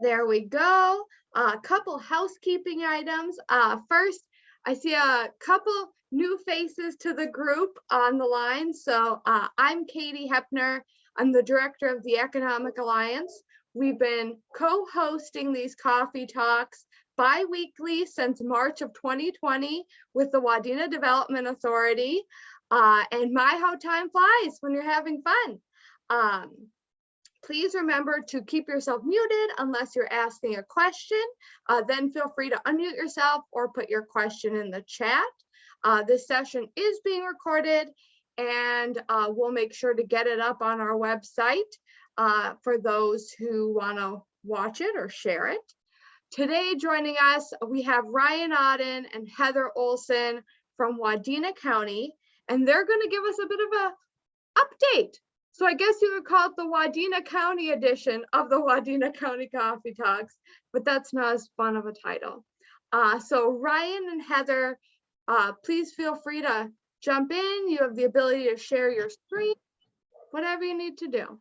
There we go. A couple housekeeping items. First, I see a couple new faces to the group on the line. So I'm Katie Hepner. I'm the director of the Economic Alliance. We've been co-hosting these coffee talks bi-weekly since March of 2020 with the Wadena Development Authority. And my, how time flies when you're having fun. Please remember to keep yourself muted unless you're asking a question. Then feel free to unmute yourself or put your question in the chat. This session is being recorded, and we'll make sure to get it up on our website for those who want to watch it or share it. Today joining us, we have Ryan Odden and Heather Olson from Wadena County, and they're going to give us a bit of a update. So I guess you would call it the Wadena County edition of the Wadena County Coffee Talks, but that's not as fun of a title. So Ryan and Heather, please feel free to jump in. You have the ability to share your screen, whatever you need to do.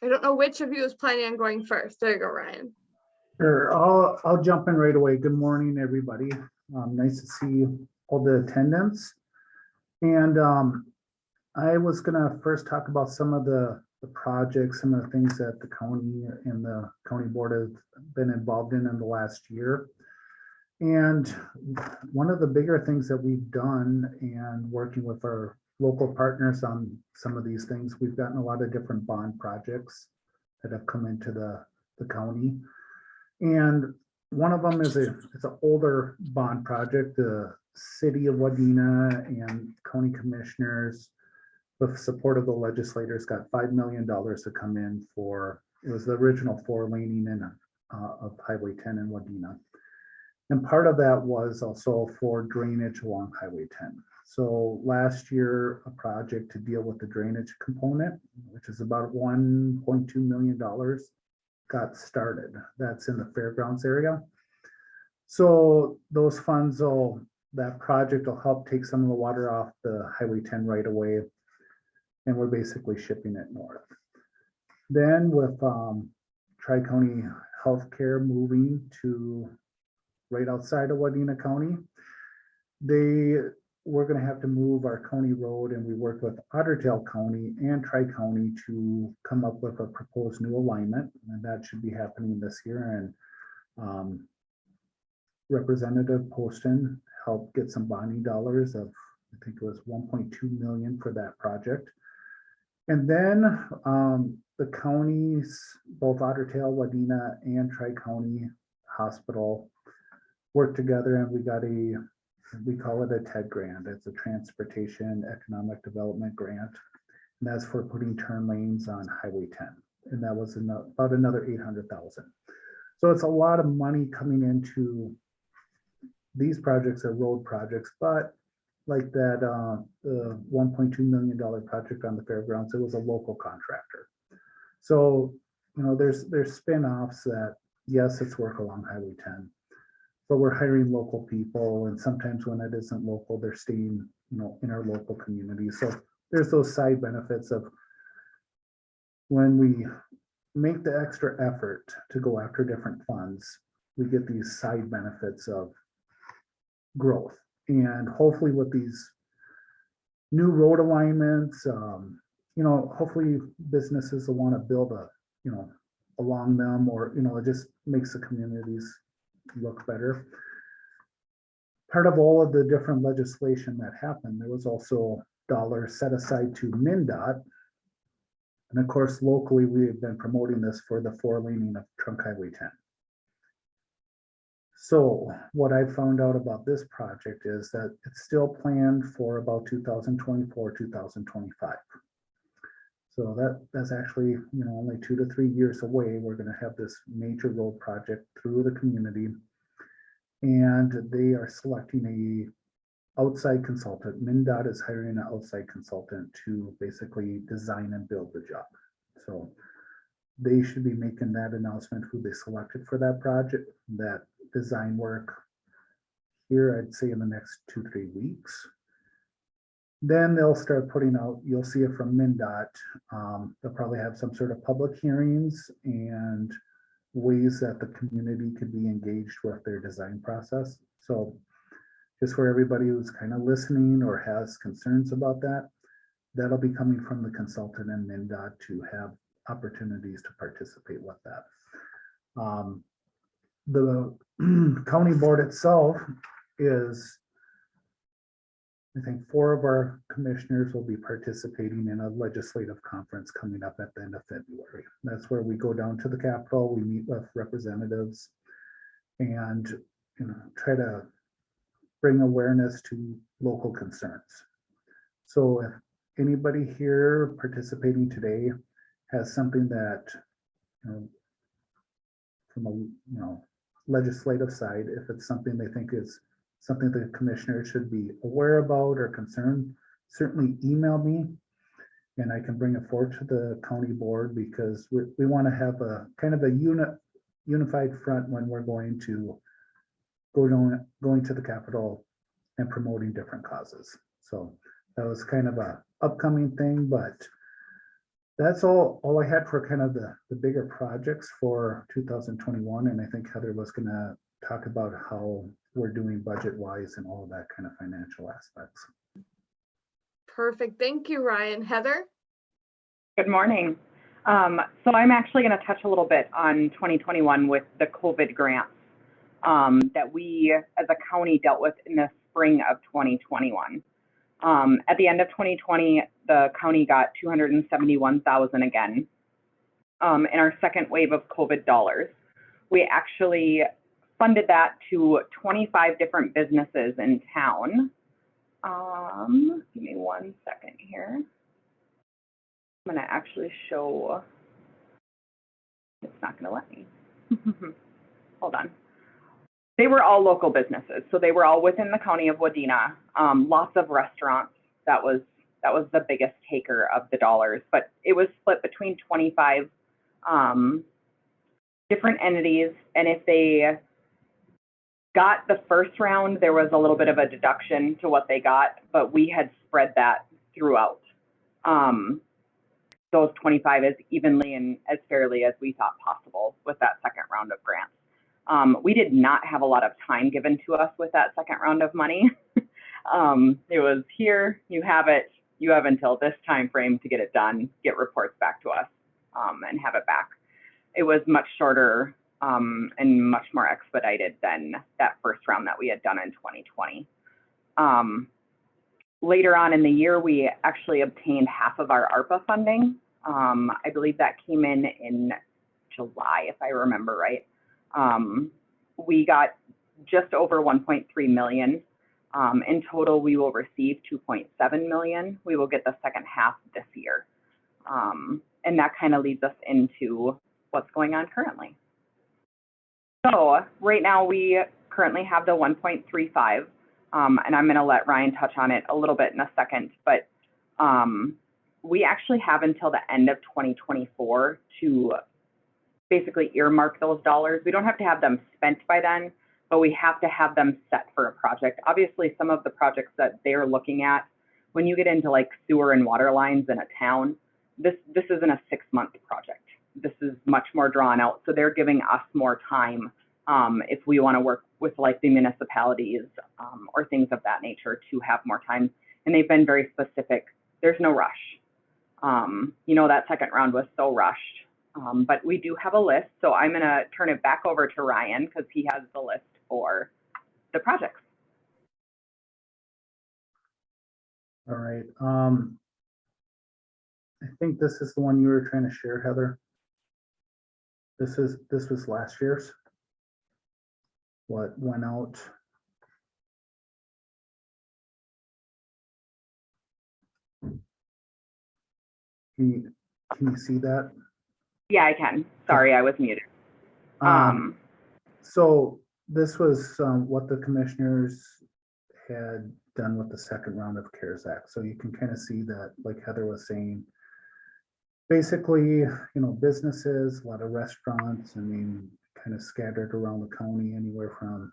I don't know which of you is planning on going first. There you go, Ryan. Sure, I'll jump in right away. Good morning, everybody. Nice to see all the attendance. And I was gonna first talk about some of the projects, some of the things that the county and the county board have been involved in the last year. And one of the bigger things that we've done, and working with our local partners on some of these things, we've gotten a lot of different bond projects that have come into the county. And one of them is it's an older bond project. The city of Wadena and county commissioners, with support of the legislators, got $5 million to come in for, it was the original 4-laning in of Highway 10 in Wadena. And part of that was also for drainage along Highway 10. So last year, a project to deal with the drainage component, which is about $1.2 million, got started. That's in the fairgrounds area. So those funds that project will help take some of the water off the Highway 10 right away. And we're basically shipping it north. Then with Tri-County Healthcare moving to right outside of Wadena County, we're going to have to move our county road, and we work with Auditor County and Tri-County to come up with a proposed new alignment, and that should be happening this year. And Representative Poston helped get some bonding dollars of, I think it was 1.2 million for that project. And then the counties, both Auditor, Wadena, and Tri-County Hospital worked together, and we got we call it a TED grant. It's a Transportation Economic Development Grant. And that's for putting turn lanes on Highway 10. And that was about another 800,000. So it's a lot of money coming into these projects, are road projects, but like that the $1.2 million project on the fairgrounds, it was a local contractor. So, you know, there's spin-offs that, yes, it's work along Highway 10, but we're hiring local people, and sometimes when it isn't local, they're staying, you know, in our local community. So there's those side benefits of when we make the extra effort to go after different funds, we get these side benefits of growth. And hopefully with these new road alignments, you know, hopefully businesses will want to build you know, along them, or, you know, it just makes the communities look better. Part of all of the different legislation that happened, there was also dollars set aside to MnDOT. And of course, locally, we have been promoting this for the 4-laning of Trunk Highway 10. So what I found out about this project is that it's still planned for about 2024, 2025. So that's actually, you know, only 2 to 3 years away. We're going to have this major road project through the community, and they are selecting a outside consultant. MnDOT is hiring an outside consultant to basically design and build the job. So they should be making that announcement who they selected for that project, that design work here, I'd say in the next 2-3 weeks. Then they'll start putting out, you'll see it from MnDOT. They'll probably have some sort of public hearings and ways that the community could be engaged with their design process. So just for everybody who's kind of listening or has concerns about that, that'll be coming from the consultant and MnDOT to have opportunities to participate with that. The county board itself is, I think 4 of our commissioners will be participating in a legislative conference coming up at the end of February. That's where we go down to the Capitol, we meet with representatives and try to bring awareness to local concerns. So if anybody here participating today has something that, from a legislative side, if it's something they think is something the commissioners should be aware about or concerned, certainly email me and I can bring it forward to the county board, because we want to have a kind of a unified front when we're going to the Capitol and promoting different causes. So that was kind of a upcoming thing, but that's all I had for kind of the bigger projects for 2021. And I think Heather was going to talk about how we're doing budget wise and all of that kind of financial aspects. Perfect. Thank you, Ryan. Heather? Good morning. So I'm actually going to touch a little bit on 2021 with the COVID grants that we as a county dealt with in the spring of 2021. At the end of 2020, the county got $271,000 again in our second wave of COVID dollars. We actually funded that to 25 different businesses in town. Give me 1 second here. I'm going to actually show, it's not going to let me. Hold on. They were all local businesses, so they were all within the county of Wadena. Lots of restaurants. That was the biggest taker of the dollars, but it was split between 25 different entities. And if they got the first round, there was a little bit of a deduction to what they got, but we had spread that throughout those 25 as evenly and as fairly as we thought possible with that second round of grants. We did not have a lot of time given to us with that second round of money. It was here, you have it, you have until this time frame to get it done, get reports back to us, and have it back. It was much shorter and much more expedited than that first round that we had done in 2020. Later on in the year, we actually obtained half of our ARPA funding. I believe that came in July, if I remember right. We got just over 1.3 million. In total, we will receive 2.7 million. We will get the second half this year. And that kind of leads us into what's going on currently. So right now we currently have the 1.35, and I'm going to let Ryan touch on it a little bit in a second, but we actually have until the end of 2024 to basically earmark those dollars. We don't have to have them spent by then, but we have to have them set for a project. Obviously, some of the projects that they're looking at, when you get into like sewer and water lines in a town, this isn't a 6-month project. This is much more drawn out. So they're giving us more time if we want to work with like the municipalities or things of that nature to have more time. And they've been very specific. There's no rush. That second round was so rushed. But we do have a list. So I'm going to turn it back over to Ryan because he has the list for the projects. All right. I think this is the one you were trying to share, Heather. This was last year's. What went out? Can you see that? Yeah, I can. Sorry, I was muted. So this was what the commissioners had done with the second round of CARES Act. So you can kind of see that, like Heather was saying, basically, businesses, a lot of restaurants, kind of scattered around the county, anywhere from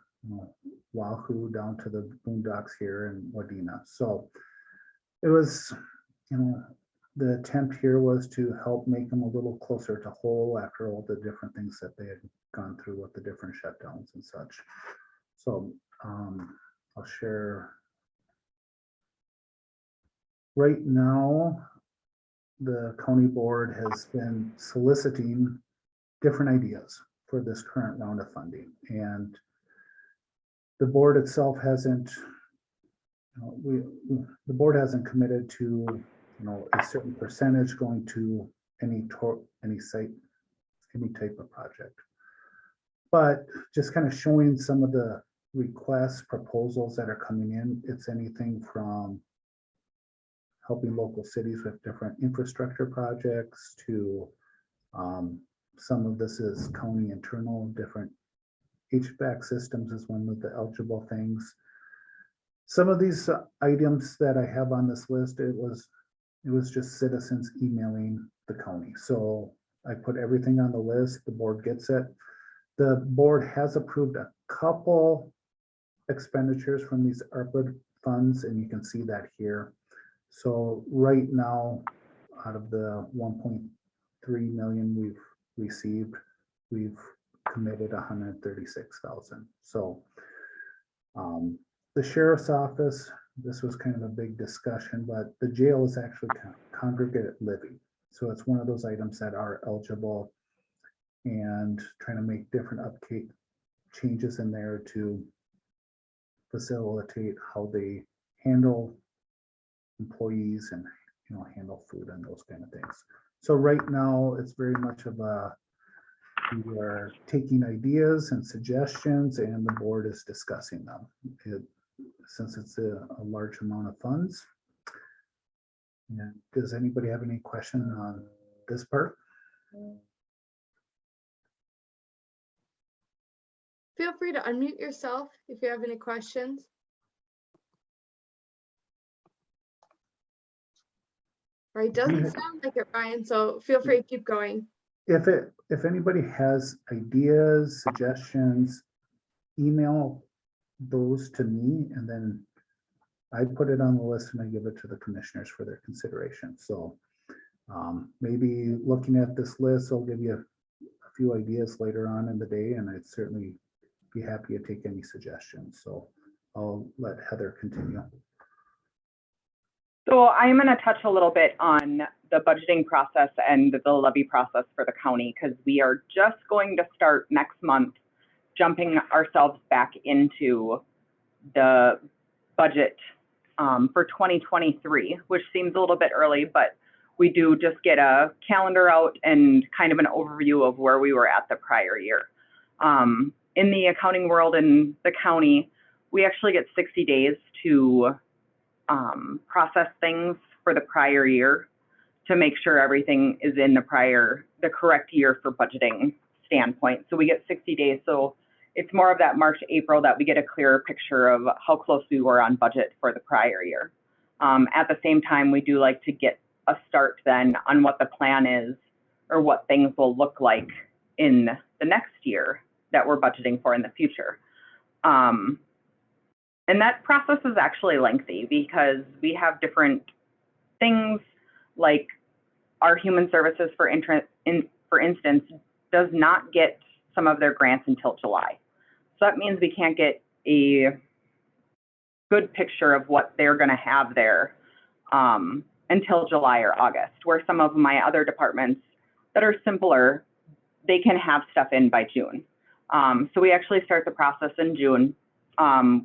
Wahoo down to the boondocks here in Wadena. So it was, you know, the attempt here was to help make them a little closer to whole after all the different things that they had gone through with the different shutdowns and such. So I'll share. Right now, the county board has been soliciting different ideas for this current round of funding, and the board itself hasn't, the board hasn't committed to, a certain percentage going to any site, any type of project. But just kind of showing some of the requests, proposals that are coming in, it's anything from helping local cities with different infrastructure projects to some of this is county internal, different HVAC systems is one of the eligible things. Some of these items that I have on this list, it was just citizens emailing the county. So I put everything on the list, the board gets it. The board has approved a couple expenditures from these ARPA funds, and you can see that here. So right now, out of the 1.3 million we've received, we've committed 136,000. So the sheriff's office, this was kind of a big discussion, but the jail is actually congregate living. So it's one of those items that are eligible, and trying to make different upkeep changes in there to facilitate how they handle employees and handle food and those kind of things. So right now it's very much of a, we are taking ideas and suggestions and the board is discussing them. Since it's a large amount of funds. And does anybody have any question on this part? Feel free to unmute yourself if you have any questions. Or it doesn't sound like it, Ryan, so feel free to keep going. If anybody has ideas, suggestions, email those to me, and then I put it on the list and I give it to the commissioners for their consideration. So maybe looking at this list, I'll give you a few ideas later on in the day, and I'd certainly be happy to take any suggestions. So I'll let Heather continue. So I'm going to touch a little bit on the budgeting process and the levy process for the county, because we are just going to start next month jumping ourselves back into the budget for 2023, which seems a little bit early, but we do just get a calendar out and kind of an overview of where we were at the prior year. In the accounting world in the county, we actually get 60 days to process things for the prior year to make sure everything is in the correct year for budgeting standpoint. So we get 60 days. So it's more of that March, April that we get a clearer picture of how close we were on budget for the prior year. At the same time, we do like to get a start then on what the plan is or what things will look like in the next year that we're budgeting for in the future. And that process is actually lengthy because we have different things like our human services, for instance, does not get some of their grants until July. So that means we can't get a good picture of what they're going to have there until July or August, where some of my other departments that are simpler, they can have stuff in by June. So we actually start the process in June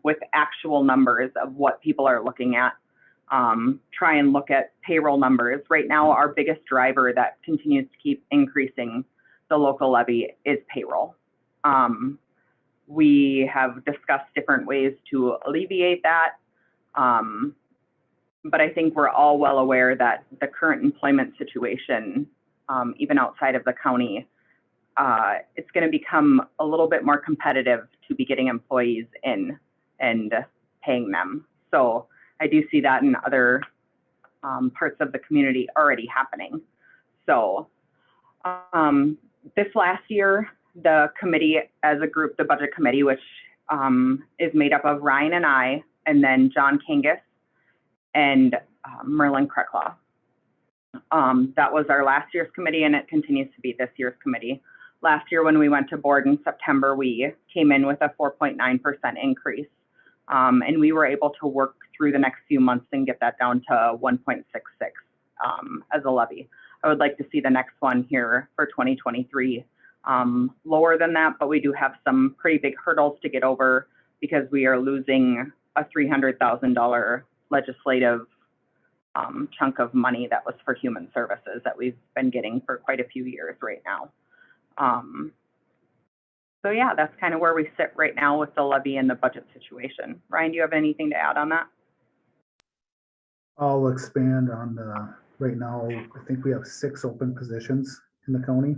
with actual numbers of what people are looking at, try and look at payroll numbers. Right now, our biggest driver that continues to keep increasing the local levy is payroll. We have discussed different ways to alleviate that, but I think we're all well aware that the current employment situation, even outside of the county, it's going to become a little bit more competitive to be getting employees in and paying them. So I do see that in other parts of the community already happening. So this last year, the committee as a group, the budget committee, which is made up of Ryan and I, and then John Kangas and Merlin Krecklaw. That was our last year's committee, and it continues to be this year's committee. Last year, when we went to board in September, we came in with a 4.9% increase, and we were able to work through the next few months and get that down to 1.66 as a levy. I would like to see the next one here for 2023 lower than that, but we do have some pretty big hurdles to get over because we are losing a $300,000 legislative chunk of money that was for human services that we've been getting for quite a few years right now. So yeah, that's kind of where we sit right now with the levy and the budget situation. Ryan, do you have anything to add on that? I'll expand on the, right now, I think we have 6 open positions in the county.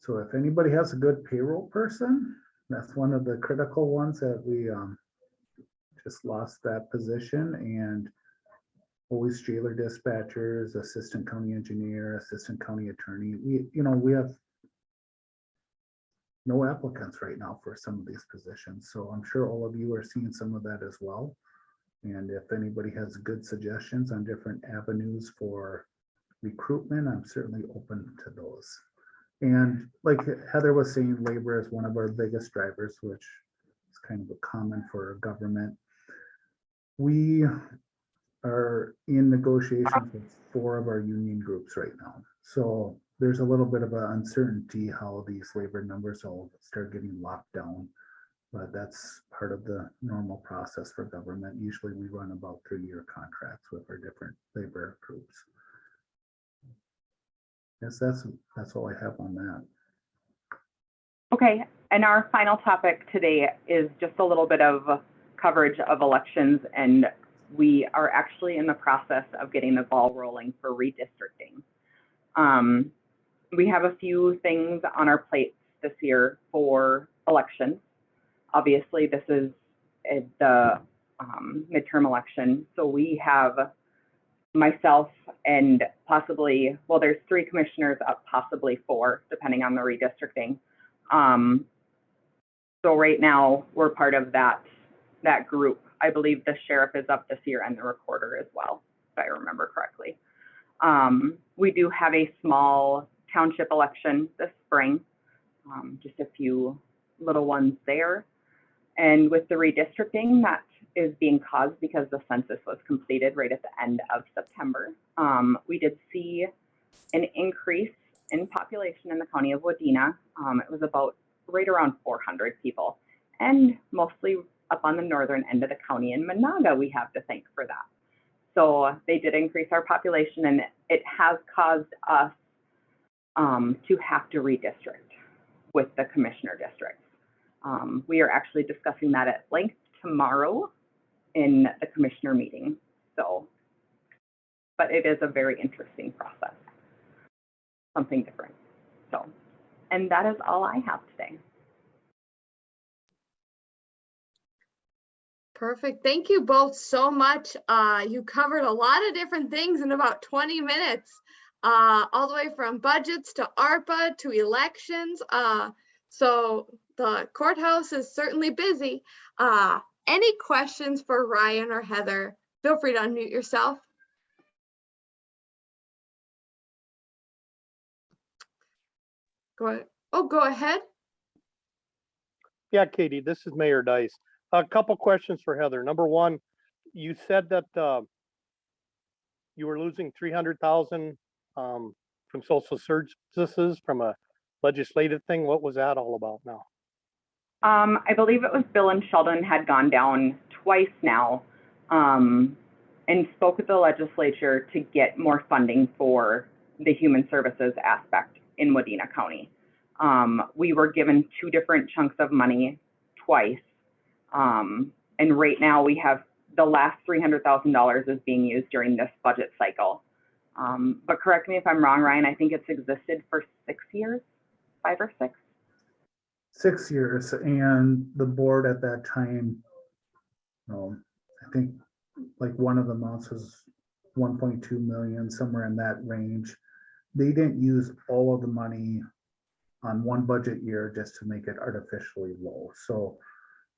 So if anybody has a good payroll person, that's one of the critical ones that we just lost that position. And always jailer dispatchers, assistant county engineer, assistant county attorney. We have no applicants right now for some of these positions. So I'm sure all of you are seeing some of that as well. And if anybody has good suggestions on different avenues for recruitment, I'm certainly open to those. And like Heather was saying, labor is one of our biggest drivers, which is kind of a common for government. We are in negotiations with 4 of our union groups right now. So there's a little bit of an uncertainty how these labor numbers will start getting locked down, but that's part of the normal process for government. Usually we run about 3-year contracts with our different labor groups. Yes, that's all I have on that. Okay, and our final topic today is just a little bit of coverage of elections, and we are actually in the process of getting the ball rolling for redistricting. We have a few things on our plates this year for elections. Obviously, this is the midterm election, so we have myself and possibly, well, there's 3 commissioners up, possibly 4, depending on the redistricting. So right now, we're part of that group. I believe the sheriff is up this year and the recorder as well, if I remember correctly. We do have a small township election this spring, just a few little ones there. And with the redistricting, that is being caused because the census was completed right at the end of September. We did see an increase in population in the county of Wadena. It was about right around 400 people, and mostly up on the northern end of the county in Monaga, we have to thank for that. So they did increase our population, and it has caused us to have to redistrict with the commissioner districts. We are actually discussing that at length tomorrow in the commissioner meeting. So, but it is a very interesting process, something different. So, and that is all I have today. Perfect. Thank you both so much. You covered a lot of different things in about 20 minutes, all the way from budgets to ARPA to elections. So the courthouse is certainly busy. Any questions for Ryan or Heather? Feel free to unmute yourself. Go ahead. Oh, go ahead. Yeah, Katie, this is Mayor Dice. A couple questions for Heather. Number one, you said that you were losing 300,000 from social services from a legislative thing. What was that all about now? I believe it was Bill and Sheldon had gone down twice now and spoke with the legislature to get more funding for the human services aspect in Wadena County. We were given 2 different chunks of money twice. And right now we have the last $300,000 is being used during this budget cycle. But correct me if I'm wrong, Ryan, I think it's existed for 6 years, 5 or 6. 6 years, and the board at that time, I think like one of the amounts was 1.2 million, somewhere in that range. They didn't use all of the money on one budget year just to make it artificially low. So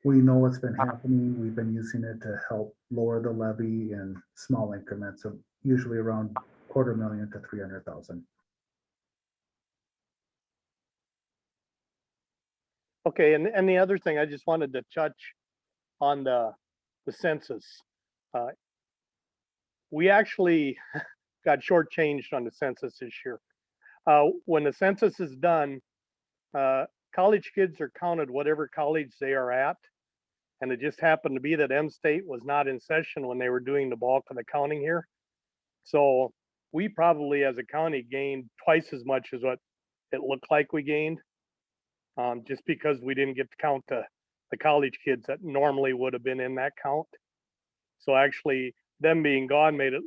we know what's been happening. We've been using it to help lower the levy in small increments of usually around $250,000 to $300,000. Okay, and the other thing I just wanted to touch on the census. We actually got shortchanged on the census this year. When the census is done, college kids are counted whatever college they are at. And it just happened to be that M State was not in session when they were doing the bulk of the counting here. So we probably as a county gained twice as much as what it looked like we gained. Just because we didn't get to count the college kids that normally would have been in that count. So actually them being gone made a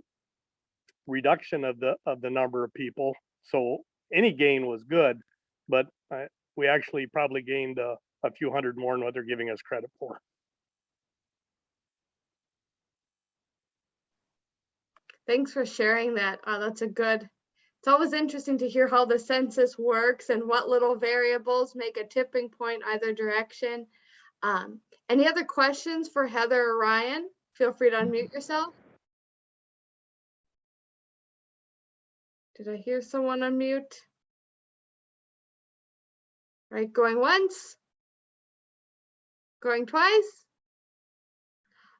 reduction of the number of people. So any gain was good, but we actually probably gained a few hundred more than what they're giving us credit for. Thanks for sharing that. That's a good, it's always interesting to hear how the census works and what little variables make a tipping point either direction. Any other questions for Heather or Ryan? Feel free to unmute yourself. Did I hear someone unmute? Right, going once, going twice.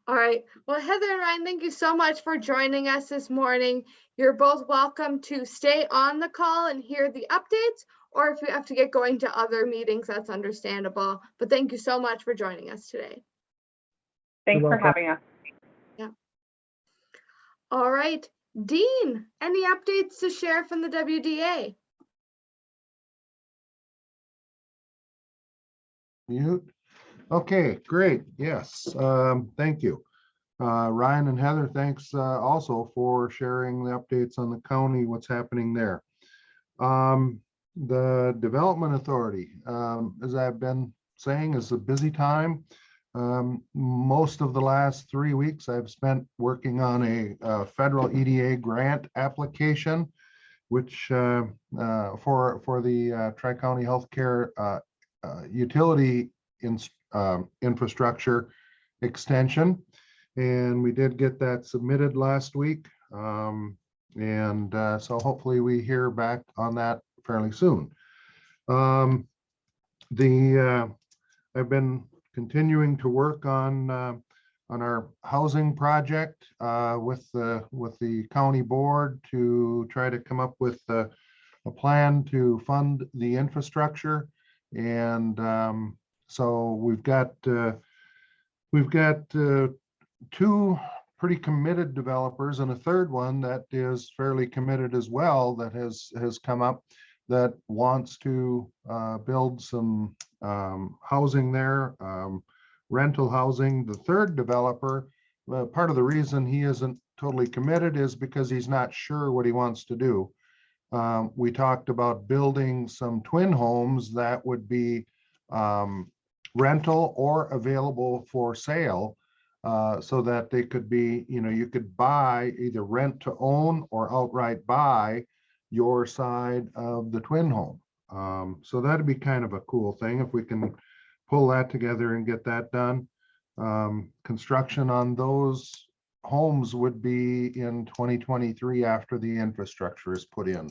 All right, well, Heather and Ryan, thank you so much for joining us this morning. You're both welcome to stay on the call and hear the updates, or if you have to get going to other meetings, that's understandable. But thank you so much for joining us today. Thanks for having us. Yeah. All right, Dean, any updates to share from the WDA? Mute. Okay, great. Yes, thank you. Ryan and Heather, thanks also for sharing the updates on the county, what's happening there. The Development Authority, as I've been saying, is a busy time. Most of the last 3 weeks I've spent working on a federal EDA grant application, which for the Tri-County Healthcare utility infrastructure extension. And we did get that submitted last week. So hopefully we hear back on that fairly soon. I've been continuing to work on our housing project with the county board to try to come up with a plan to fund the infrastructure. And so we've got two pretty committed developers and a third one that is fairly committed as well that has come up that wants to build some housing there, rental housing. The third developer, part of the reason he isn't totally committed is because he's not sure what he wants to do. We talked about building some twin homes that would be rental or available for sale, so that they could be, you could buy, either rent to own or outright buy your side of the twin home. So that'd be kind of a cool thing if we can pull that together and get that done. Construction on those homes would be in 2023 after the infrastructure is put in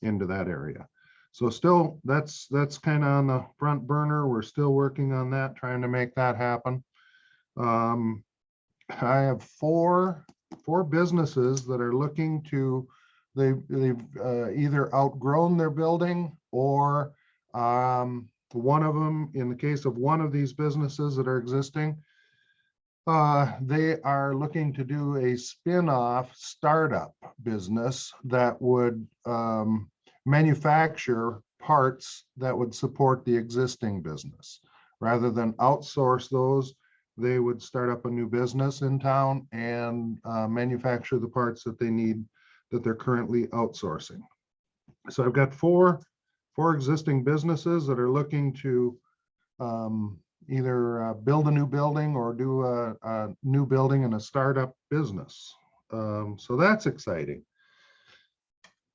into that area. So still, that's kind of on the front burner. We're still working on that, trying to make that happen. I have four businesses that are looking to, they've either outgrown their building or one of them, in the case of one of these businesses that are existing, they are looking to do a spin-off startup business that would manufacture parts that would support the existing business. Rather than outsource those, they would start up a new business in town and manufacture the parts that they need that they're currently outsourcing. So I've got four existing businesses that are looking to either build a new building or do a new building in a startup business. So that's exciting.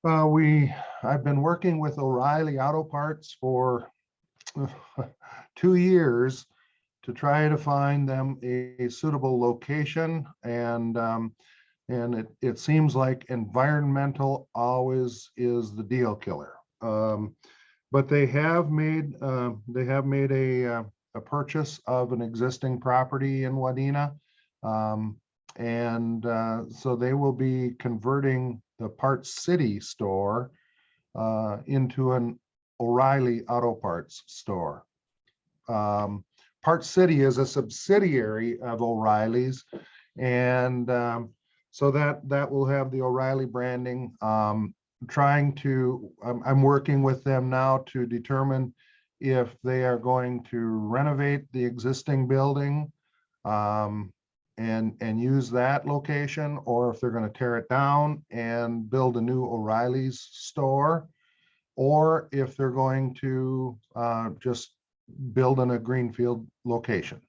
I've been working with O'Reilly Auto Parts for 2 years to try to find them a suitable location, and it seems like environmental always is the deal killer. But they have made a purchase of an existing property in Wadena. So they will be converting the Parts City store into an O'Reilly Auto Parts store. Parts City is a subsidiary of O'Reilly's, and so that will have the O'Reilly branding. I'm working with them now to determine if they are going to renovate the existing building and use that location, or if they're going to tear it down and build a new O'Reilly's store, or if they're going to just build in a greenfield location.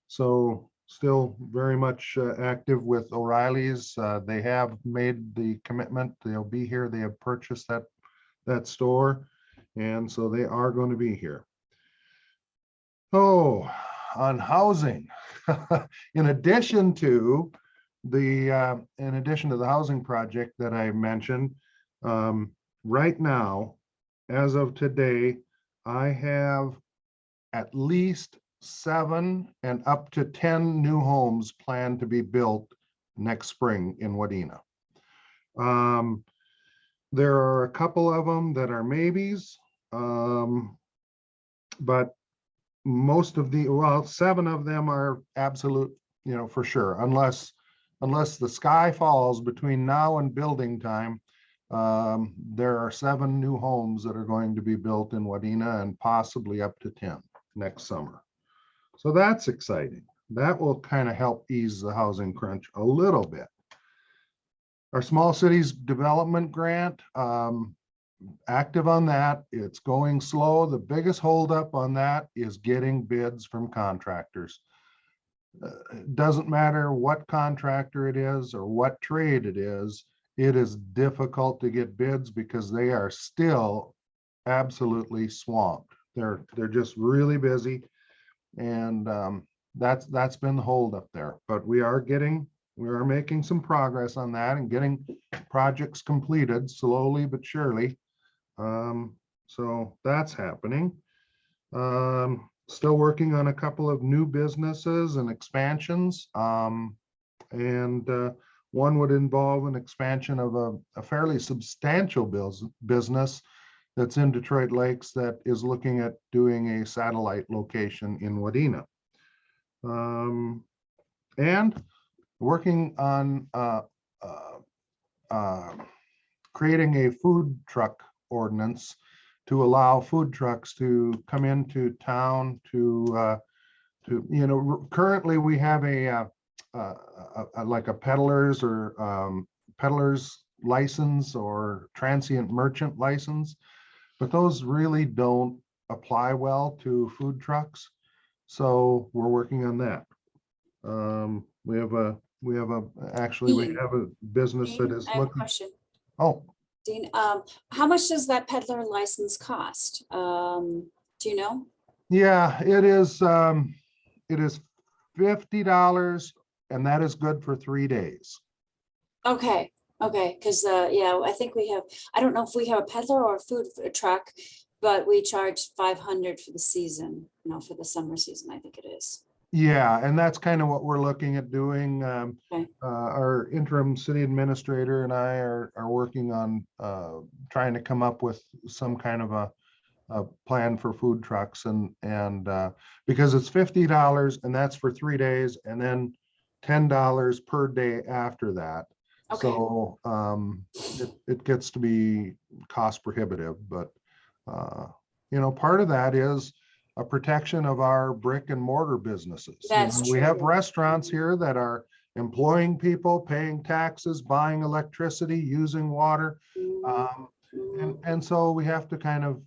So still very much active with O'Reilly's. They have made the commitment. They'll be here. They have purchased that store, and so they are going to be here. Oh, on housing, in addition to the housing project that I mentioned, right now, as of today, I have at least 7 and up to 10 new homes planned to be built next spring in Wadena. There are a couple of them that are maybes, but most of 7 of them are absolute, for sure, unless the sky falls between now and building time. There are 7 new homes that are going to be built in Wadena, and possibly up to 10 next summer. So that's exciting. That will kind of help ease the housing crunch a little bit. Our small cities development grant, active on that. It's going slow. The biggest holdup on that is getting bids from contractors. It doesn't matter what contractor it is or what trade it is difficult to get bids because they are still absolutely swamped. They're just really busy, and that's been the holdup there. But we are making some progress on that and getting projects completed slowly but surely. So that's happening. Still working on a couple of new businesses and expansions. One would involve an expansion of a fairly substantial business that's in Detroit Lakes that is looking at doing a satellite location in Wadena. And working on creating a food truck ordinance to allow food trucks to come into town currently we have like a peddler's or peddler's license or transient merchant license, but those really don't apply well to food trucks. So we're working on that. We have a business Dean, that is I have a looking. question. Oh, Dean, how much does that peddler license cost? Do you know? yeah, it is $50, and that is good for 3 days. Okay, because yeah, I think we have, I don't know if we have a peddler or a food truck, but we charge 500 for the season, for the summer season, I think it is. Yeah, and that's kind of what we're looking at doing. Okay. Our interim city administrator and I are working on trying to come up with some kind of a plan for food trucks, and because it's $50 and that's for 3 days, and then $10 per day after that. Okay. So it gets to be cost prohibitive, but part of that is a protection of our brick and mortar businesses. That's We have true. restaurants here that are employing people, paying taxes, buying electricity, using water. And so we have to kind of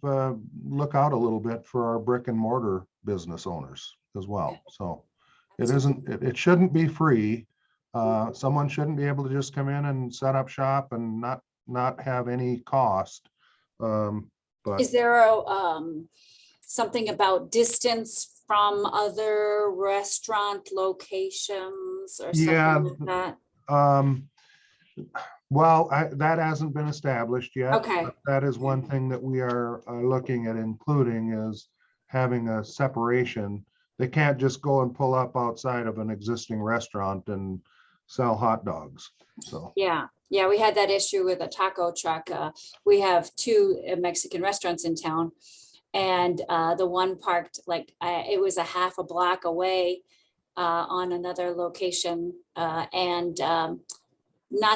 look out a little bit for our brick and mortar business owners as well. So it shouldn't be free. Someone shouldn't be able to just come in and set up shop and not have any cost. But Is there a something about distance from other restaurant locations or Yeah. something like that? Well, that hasn't been established yet. Okay. But that is one thing that we are looking at including is having a separation. They can't just go and pull up outside of an existing restaurant and sell hot dogs. So, Yeah, yeah, we had that issue with a taco truck. We have two Mexican restaurants in town. And the one parked like, it was a half a block away on another location. Not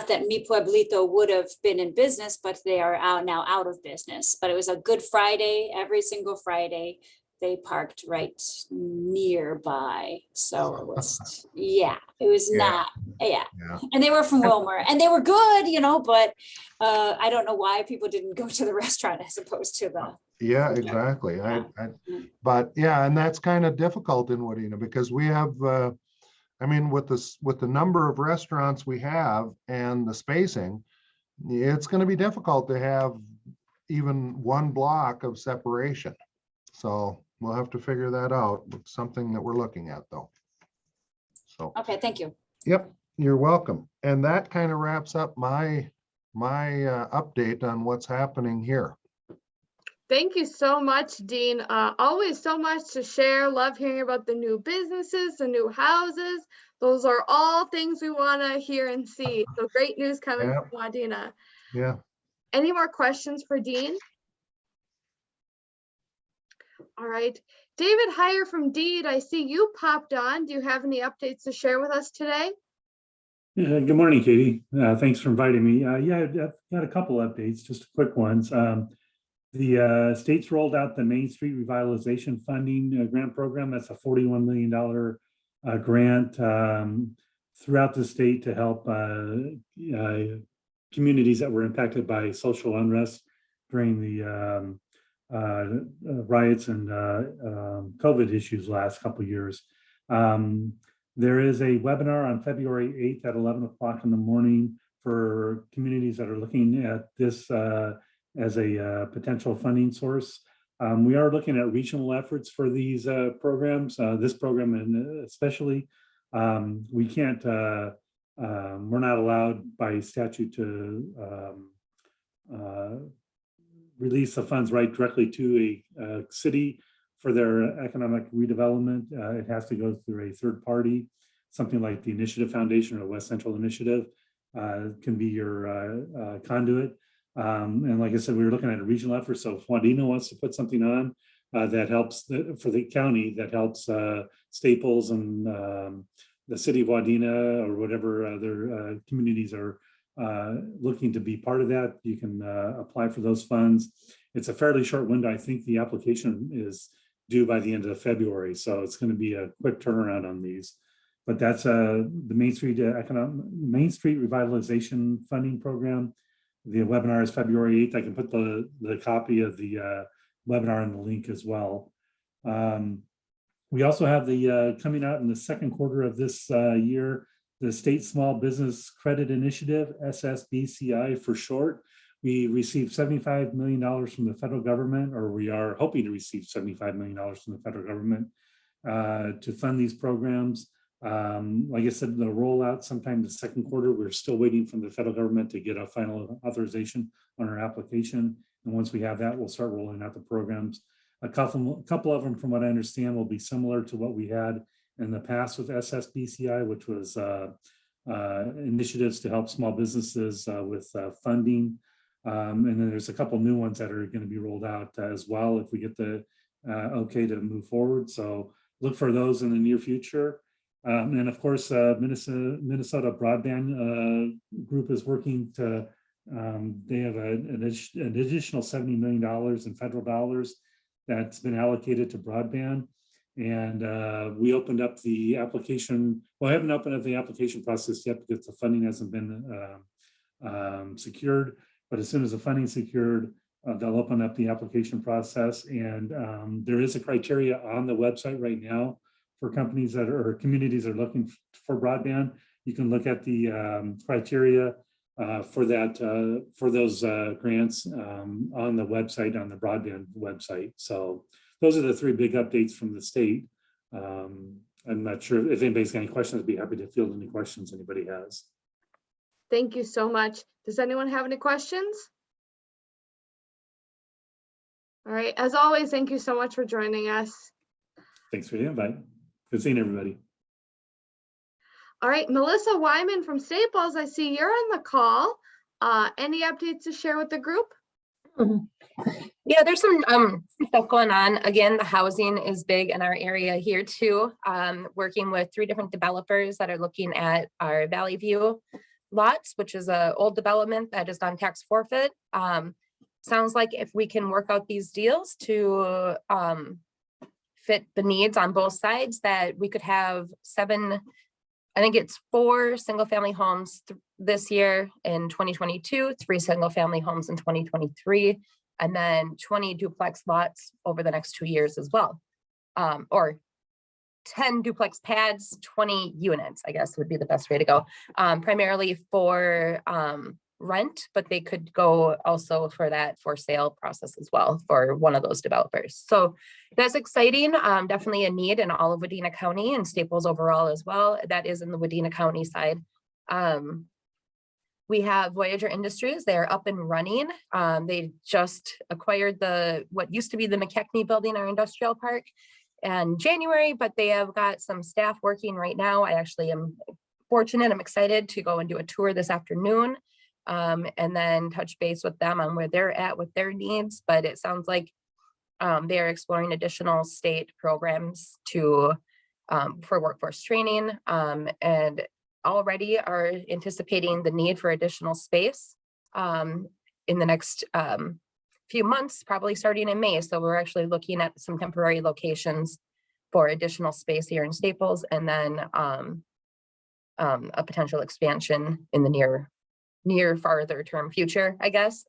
that Mi Pueblito would have been in business, but they are now out of business. But it was a Good Friday, every single Friday. They parked right nearby. So it was, yeah, it was Yeah. not, yeah. yeah. And they were from Wilmer and they were good, but I don't know why people didn't go to the restaurant as opposed to the. Yeah, exactly. Yeah. But yeah, and that's kind of difficult in Wadena because we have, I mean, with the number of restaurants we have and the spacing, it's going to be difficult to have even one block of separation. So we'll have to figure that out. It's something that we're looking at though. So. Okay, thank you. Yep, you're welcome. And that kind of wraps up my update on what's happening here. Thank you so much, Dean. Always so much to share. Love hearing about the new businesses, the new houses. Those are all things we want to hear and see. So great news coming Yeah. from Wadena. Yeah. Any more questions for Dean? All right. David Heyer from Deed, I see you popped on. Do you have any updates to share with us today? Yeah, good morning, Katie. Thanks for inviting me. Yeah, I've got a couple updates, just quick ones. The state's rolled out the Main Street Revitalization Funding Grant Program. That's a $41 million grant throughout the state to help communities that were impacted by social unrest during the riots and COVID issues last couple of years. There is a webinar on February 8th at 11 o'clock in the morning for communities that are looking at this as a potential funding source. We are looking at regional efforts for these programs, this program and especially. We can't, we're not allowed by statute to release the funds right directly to a city for their economic redevelopment. It has to go through a third party, something like the Initiative Foundation or West Central Initiative can be your conduit. And like I said, we were looking at a regional effort. So if Wadena wants to put something on that helps for the county, that helps Staples and the city of Wadena or whatever other communities are looking to be part of that, you can apply for those funds. It's a fairly short window. I think the application is due by the end of February. So it's going to be a quick turnaround on these. But that's the Main Street Revitalization Funding Program. The webinar is February 8th. I can put the copy of the webinar in the link as well. We also have the coming out in the second quarter of this year, the State Small Business Credit Initiative, SSBCI for short. We received $75 million from the federal government, or we are hoping to receive $75 million from the federal government to fund these programs. Like I said, the rollout sometime in the second quarter. We're still waiting from the federal government to get a final authorization on our application. And once we have that, we'll start rolling out the programs. A couple of them, from what I understand, will be similar to what we had in the past with SSBCI, which was initiatives to help small businesses with funding. And then there's a couple new ones that are going to be rolled out as well if we get the okay to move forward. So look for those in the near future. And of course, Minnesota Broadband Group is working to, they have an additional $70 million in federal dollars that's been allocated to broadband. And we opened up the application. Well, I haven't opened up the application process yet because the funding hasn't been secured. But as soon as the funding is secured, they'll open up the application process. And there is a criteria on the website right now for companies that are, or communities that are looking for broadband. You can look at the criteria for that, for those grants on the website, on the broadband website. So those are the three big updates from the state. I'm not sure if anybody's got any questions. I'd be happy to field any questions anybody has. Thank you so much. Does anyone have any questions? All right, as always, thank you so much for joining us. Thanks for the invite. Good seeing everybody. All right, Melissa Wyman from Staples, I see you're on the call. Any updates to share with the group? Yeah, there's some stuff going on. Again, the housing is big in our area here too. Working with 3 different developers that are looking at our Valley View lots, which is an old development that is on tax forfeit. Sounds like if we can work out these deals to fit the needs on both sides, that we could have 7, I think it's 4 single family homes this year in 2022, 3 single family homes in 2023, and then 20 duplex lots over the next 2 years as well. Or 10 duplex pads, 20 units, I guess would be the best way to go. Primarily for rent, but they could go also for that for sale process as well for one of those developers. So that's exciting. Definitely a need in all of Wadena County and Staples overall as well. That is in the Wadena County side. We have Voyager Industries. They're up and running. They just acquired what used to be the McKechnie building, our industrial park, in January, but they have got some staff working right now. I actually am fortunate. I'm excited to go and do a tour this afternoon. And then touch base with them on where they're at with their needs. But it sounds like they're exploring additional state programs for workforce training, and already are anticipating the need for additional space in the next few months, probably starting in May. So we're actually looking at some temporary locations for additional space here in Staples, and then a potential expansion in the near farther term future, I guess.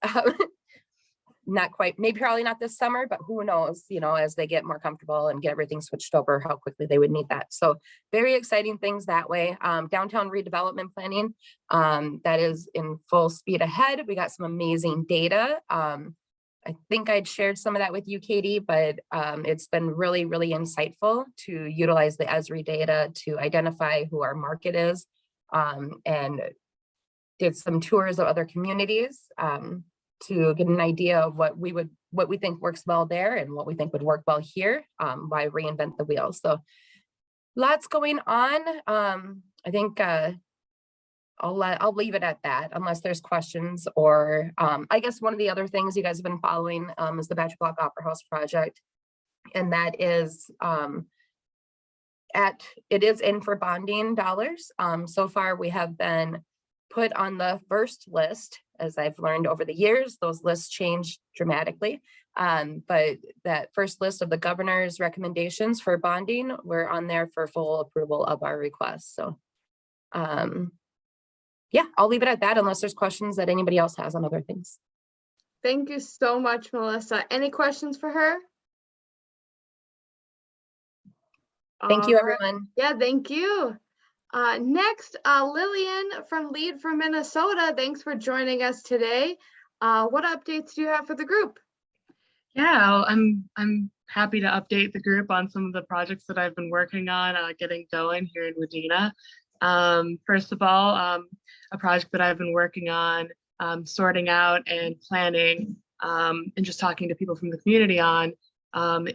Not quite, maybe probably not this summer, but who knows, as they get more comfortable and get everything switched over, how quickly they would need that. So very exciting things that way. Downtown redevelopment planning, that is in full speed ahead. We got some amazing data. I think I'd shared some of that with you, Katie, but it's been really, really insightful to utilize the ESRI data to identify who our market is, and did some tours of other communities to get an idea of what we think works well there and what we think would work well here. Why reinvent the wheel? So lots going on. I think I'll leave it at that unless there's questions, or I guess one of the other things you guys have been following is the Batch Block Opera House project, and that is it is in for bonding dollars. So far we have been put on the first list. As I've learned over the years, those lists change dramatically. But that first list of the governor's recommendations for bonding, we're on there for full approval of our request. So yeah, I'll leave it at that unless there's questions that anybody else has on other things. Thank you so much, Melissa. Any questions for her? Thank you, All right. everyone. Yeah, thank you. Next, Lillian from Lead from Minnesota. Thanks for joining us today. What updates do you have for the group? Yeah, I'm happy to update the group on some of the projects that I've been working on getting going here in Wadena. First of all, a project that I've been working on, sorting out and planning, and just talking to people from the community on,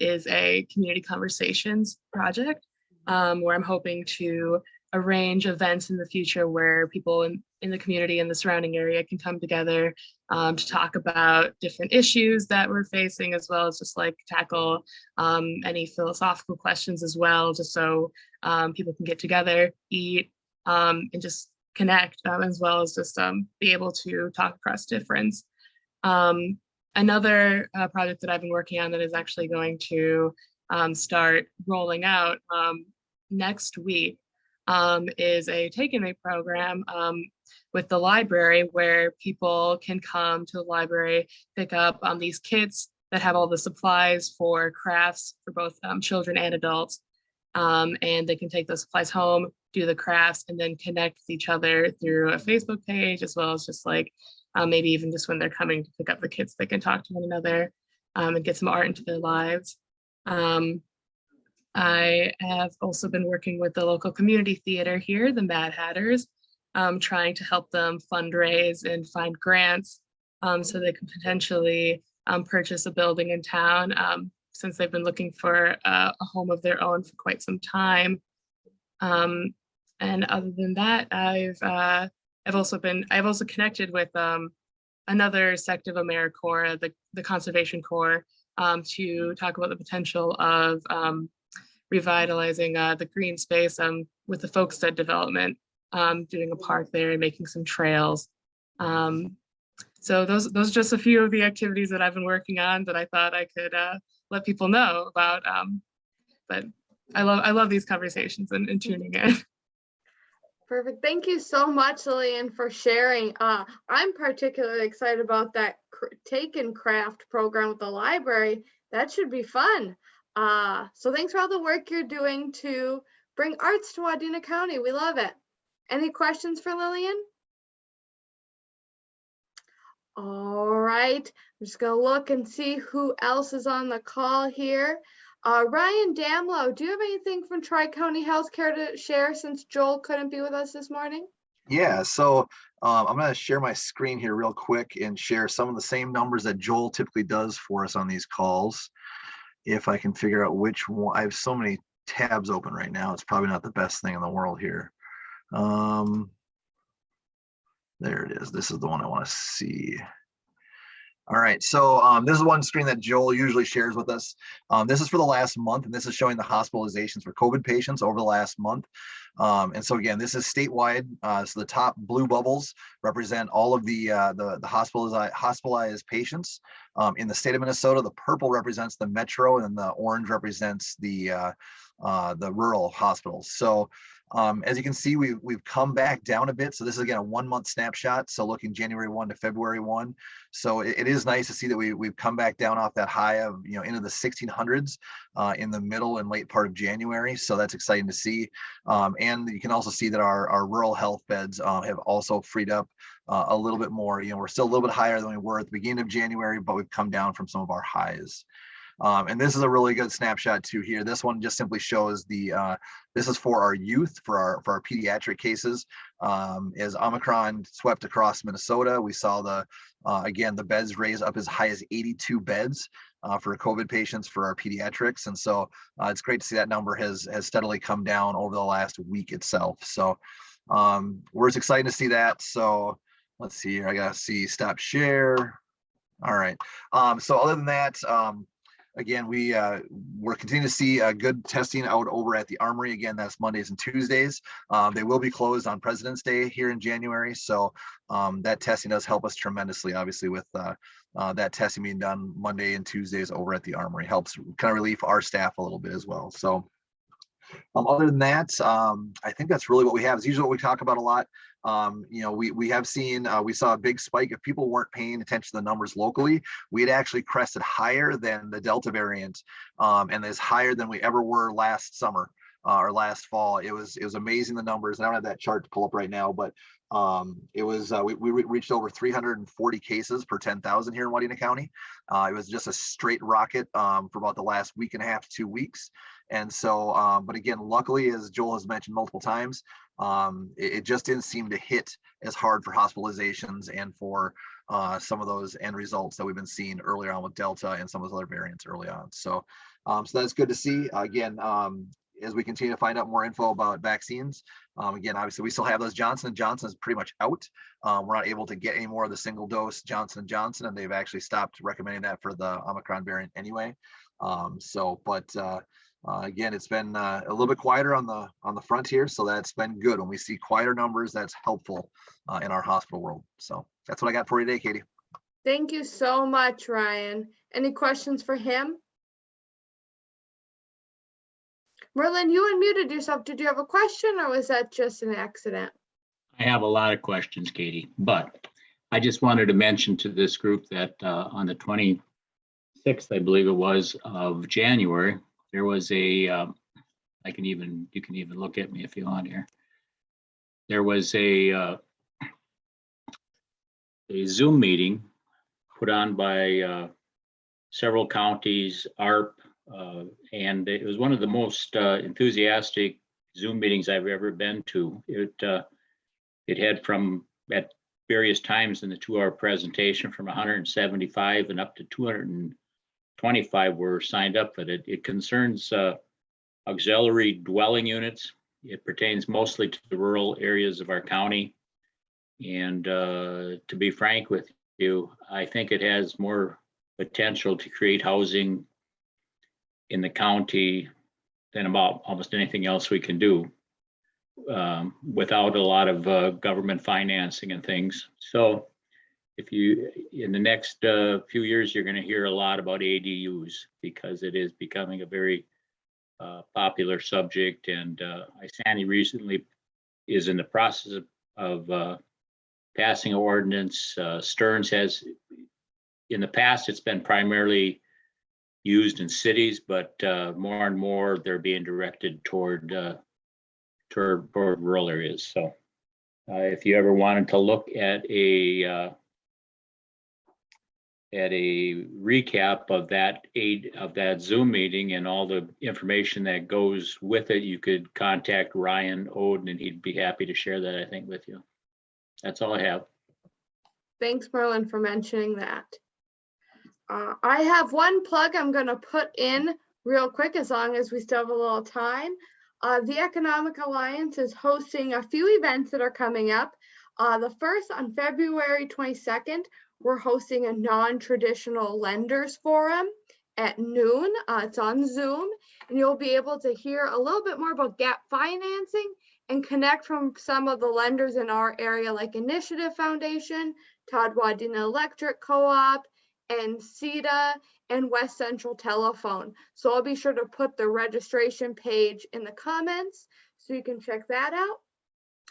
is a community conversations project, where I'm hoping to arrange events in the future where people in the community and the surrounding area can come together to talk about different issues that we're facing, as well as just like tackle any philosophical questions as well, just so people can get together, eat, and just connect, as well as just be able to talk across difference. Another project that I've been working on that is actually going to start rolling out next week is a take-and-make program with the library, where people can come to the library, pick up these kits that have all the supplies for crafts for both children and adults. And they can take those supplies home, do the crafts, and then connect with each other through a Facebook page, as well as just like maybe even just when they're coming to pick up the kits, they can talk to one another and get some art into their lives. I have also been working with the local community theater here, the Mad Hatters, trying to help them fundraise and find grants so they can potentially purchase a building in town since they've been looking for a home of their own for quite some time. And other than that, I've also connected with another sect of AmeriCorps, the Conservation Corps, to talk about the potential of revitalizing the green space with the Folkstead development, doing a park there and making some trails. So those are just a few of the activities that I've been working on that I thought I could let people know about. But I love these conversations and tuning in. Perfect. Thank you so much, Lillian, for sharing. I'm particularly excited about that Take and Craft program with the library. That should be fun. So thanks for all the work you're doing to bring arts to Wadena County. We love it. Any questions for Lillian? All right, I'm just gonna look and see who else is on the call here. Ryan Damlow, do you have anything from Tri-County Healthcare to share since Joel couldn't be with us this morning? Yeah, so I'm going to share my screen here real quick and share some of the same numbers that Joel typically does for us on these calls. If I can figure out which one, I have so many tabs open right now. It's probably not the best thing in the world here. There it is. This is the one I want to see. All right, so this is one screen that Joel usually shares with us. This is for the last month, and this is showing the hospitalizations for COVID patients over the last month. And so again, this is statewide. So the top blue bubbles represent all of the hospitalized patients in the state of Minnesota. The purple represents the metro, and the orange represents the rural hospitals. So as you can see, we've come back down a bit. So this is again a 1 month snapshot. So looking January 1 to February 1. So it is nice to see that we've come back down off that high of, into the 1600s in the middle and late part of January. So that's exciting to see. And you can also see that our rural health beds have also freed up a little bit more. We're still a little bit higher than we were at the beginning of January, but we've come down from some of our highs. And this is a really good snapshot too here. This one just simply shows this is for our youth, for our pediatric cases. As Omicron swept across Minnesota, we saw again, the beds raise up as high as 82 beds for COVID patients for our pediatrics. And so it's great to see that number has steadily come down over the last week itself. So we're excited to see that. So let's see here. I gotta see stop share. All right. So other than that, again, we're continuing to see good testing out over at the Armory. Again, that's Mondays and Tuesdays. They will be closed on President's Day here in January. So that testing does help us tremendously, obviously, with that testing being done Monday and Tuesdays over at the Armory. Helps kind of relieve our staff a little bit as well. So other than that, I think that's really what we have. It's usually what we talk about a lot. We have seen, we saw a big spike. If people weren't paying attention to the numbers locally, we had actually crested higher than the Delta variant, and is higher than we ever were last summer or last fall. It was amazing, the numbers. I don't have that chart to pull up right now, but it was we reached over 340 cases per 10,000 here in Wadena County. It was just a straight rocket for about the last week and a half to 2 weeks. And so, but again, luckily, as Joel has mentioned multiple times, it just didn't seem to hit as hard for hospitalizations and for some of those end results that we've been seeing earlier on with Delta and some of those other variants early on. So, so that's good to see. Again, as we continue to find out more info about vaccines, again, obviously we still have those. Johnson & Johnson is pretty much out. We're not able to get any more of the single dose Johnson & Johnson, and they've actually stopped recommending that for the Omicron variant anyway. Again, it's been a little bit quieter on the front here, so that's been good. When we see quieter numbers, that's helpful in our hospital world. So that's what I got for you today, Katie. Thank you so much, Ryan. Any questions for him? Merlin, you unmuted yourself. Did you have a question, or was that just an accident? I have a lot of questions, Katie, but I just wanted to mention to this group that on the 26th, I believe it was, of January, there was a, you can even look at me if you want here. There was a Zoom meeting put on by several counties, ARP, And it was one of the most enthusiastic Zoom meetings I've ever been to. It had from, at various times in the 2-hour presentation, from 175 and up to 225 were signed up for it. It concerns auxiliary dwelling units. It pertains mostly to the rural areas of our county. And to be frank with you, I think it has more potential to create housing in the county than about almost anything else we can do without a lot of government financing and things. So if you, in the next few years, you're going to hear a lot about ADUs because it is becoming a very popular subject. And Isani recently is in the process of passing an ordinance. Stearns has, in the past, it's been primarily used in cities, but more and more they're being directed toward rural areas. So if you ever wanted to look at a recap of that Zoom meeting and all the information that goes with it, you could contact Ryan Odden and he'd be happy to share that, I think, with you. That's all I have. Thanks, Merlin, for mentioning that. I have one plug I'm going to put in real quick, as long as we still have a little time. The Economic Alliance is hosting a few events that are coming up. The first, on February 22nd, we're hosting a non-traditional lenders forum at noon. It's on Zoom, and you'll be able to hear a little bit more about gap financing and connect from some of the lenders in our area, like Initiative Foundation, Todd Wadena Electric Co-op, and CETA, and West Central Telephone. So I'll be sure to put the registration page in the comments so you can check that out.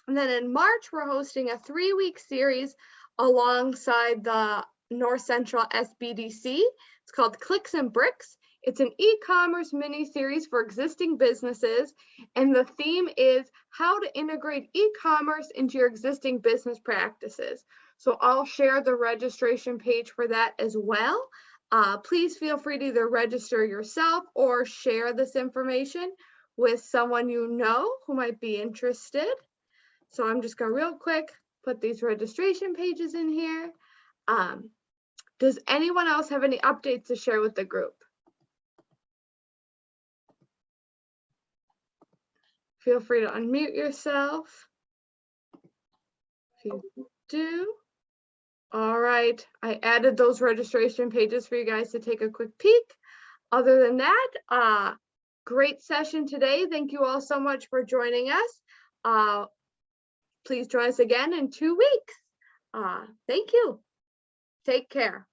And then in March, we're hosting a 3-week series alongside the North Central SBDC. It's called Clicks and Bricks. It's an e-commerce mini-series for existing businesses, and the theme is how to integrate e-commerce into your existing business practices. So I'll share the registration page for that as well. Please feel free to either register yourself or share this information with someone you know who might be interested. So I'm just going to real quick put these registration pages in here. Does anyone else have any updates to share with the group? Feel free to unmute yourself if you do. All right, I added those registration pages for you guys to take a quick peek. Other than that, great session today. Thank you all so much for joining us. Please join us again in 2 weeks. Thank you. Take care.